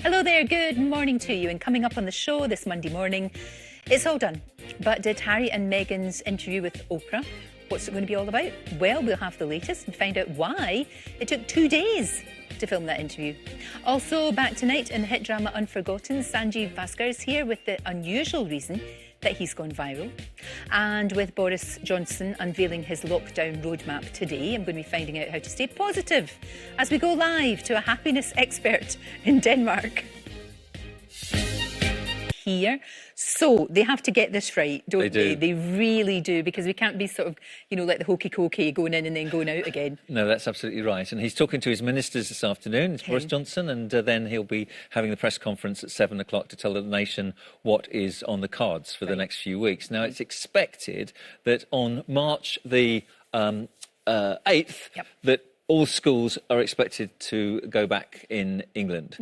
Hello there, good morning to you. And coming up on the show this Monday morning, it's all done. But did Harry and Meghan's interview with Oprah? What's it going to be all about? Well, we'll have the latest and find out why it took 2 days to film that interview. Also, back tonight in the hit drama Unforgotten, Sanjeev Bhaskar is here with the unusual reason that he's gone viral. And with Boris Johnson unveiling his lockdown roadmap today, I'm going to be finding out how to stay positive as we go live to a happiness expert in Denmark. Here. So they have to get this right, don't they? They really do, because we can't be sort of, like the hokey cokey going in and then going out again. No, that's absolutely right. And he's talking to his ministers this afternoon, it's Boris Johnson, and then he'll be having the press conference at 7 o'clock to tell the nation what is on the cards for the next few weeks. Now, it's expected that on March the 8th, that all schools are expected to go back in England.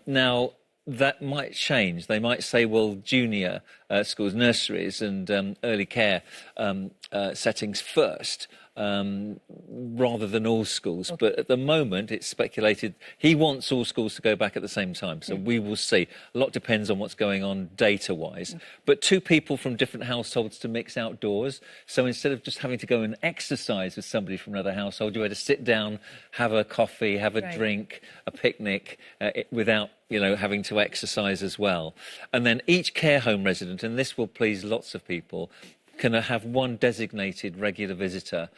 Now, that might change. They might say, well, junior schools, nurseries and early care settings first, rather than all schools. But at the moment, it's speculated he wants all schools to go back at the same time. So we will see. A lot depends on what's going on data-wise. But 2 people from different households to mix outdoors. So instead of just having to go and exercise with somebody from another household, you had to sit down, have a coffee, have a drink, a picnic, without having to exercise as well. And then each care home resident, and this will please lots of people, can have one designated regular visitor,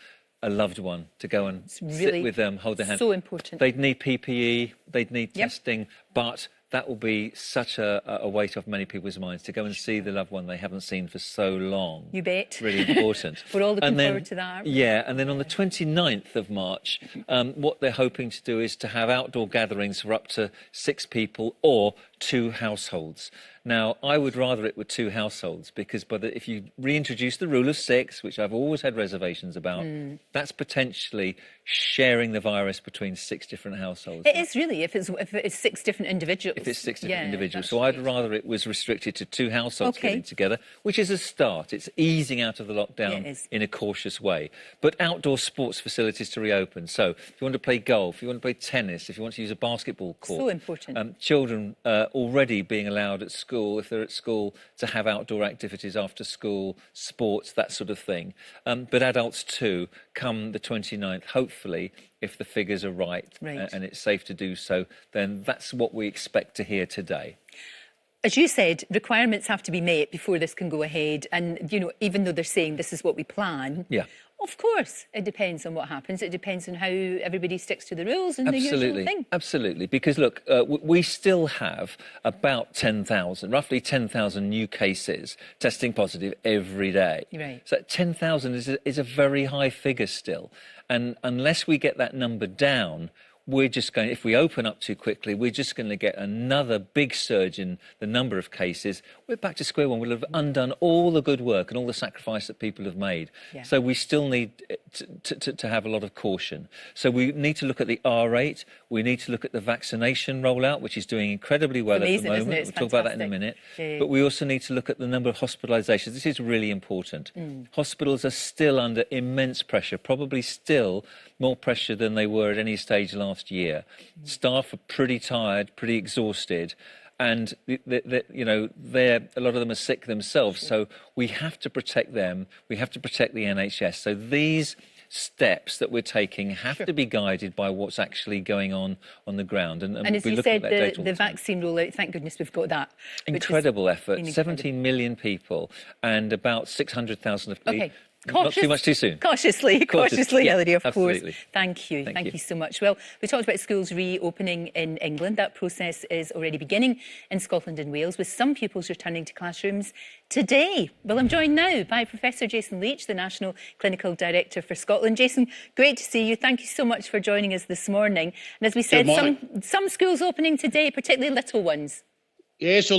a loved one, to go and sit with them, hold their hand. So important. They'd need PPE, they'd need testing, but that will be such a weight off many people's minds to go and see the loved one they haven't seen for so long. You bet. Really important. We're all looking forward to that. Yeah, and then on the 29th of March, what they're hoping to do is to have outdoor gatherings for up to 6 people or 2 households. Now, I would rather it were 2 households, because if you reintroduce the rule of 6, which I've always had reservations about, that's potentially sharing the virus between 6 different households. It is really, if it's 6 different individuals. If it's 6 different individuals. So I'd rather it was restricted to 2 households getting together, which is a start. It's easing out of the lockdown in a cautious way. But outdoor sports facilities to reopen. So if you want to play golf, if you want to play tennis, if you want to use a basketball court. So important. Children already being allowed at school, if they're at school, to have outdoor activities after school, sports, that sort of thing. But adults too, come the 29th, hopefully, if the figures are right. And it's safe to do so, then that's what we expect to hear today. As you said, requirements have to be met before this can go ahead. And, even though they're saying this is what we plan, of course, it depends on what happens. It depends on how everybody sticks to the rules and the usual thing. Absolutely. Because, look, we still have about 10,000, roughly 10,000 new cases testing positive every day. So 10,000 is a very high figure still. And unless we get that number down, we're just going, if we open up too quickly, we're just going to get another big surge in the number of cases. We're back to square one. We'll have undone all the good work and all the sacrifice that people have made. So we still need to have a lot of caution. So we need to look at the R rate. We need to look at the vaccination rollout, which is doing incredibly well at the moment. We'll talk about that in a minute. But we also need to look at the number of hospitalisations. This is really important. Hospitals are still under immense pressure, probably still more pressure than they were at any stage last year. Staff are pretty tired, pretty exhausted, and a lot of them are sick themselves. So we have to protect them. We have to protect the NHS. So these steps that we're taking have to be guided by what's actually going on the ground. And as you said, the vaccine rollout, thank goodness we've got that. Incredible effort. 17 million people and about 600,000 of people. Not too much too soon. Cautiously, Hilary, of course. Thank you. Thank you so much. Well, we talked about schools reopening in England. That process is already beginning in Scotland and Wales, with some pupils returning to classrooms today. Well, I'm joined now by Professor Jason Leach, the National Clinical Director for Scotland. Jason, great to see you. Thank you so much for joining us this morning. And as we said, some schools opening today, particularly little ones. Yes,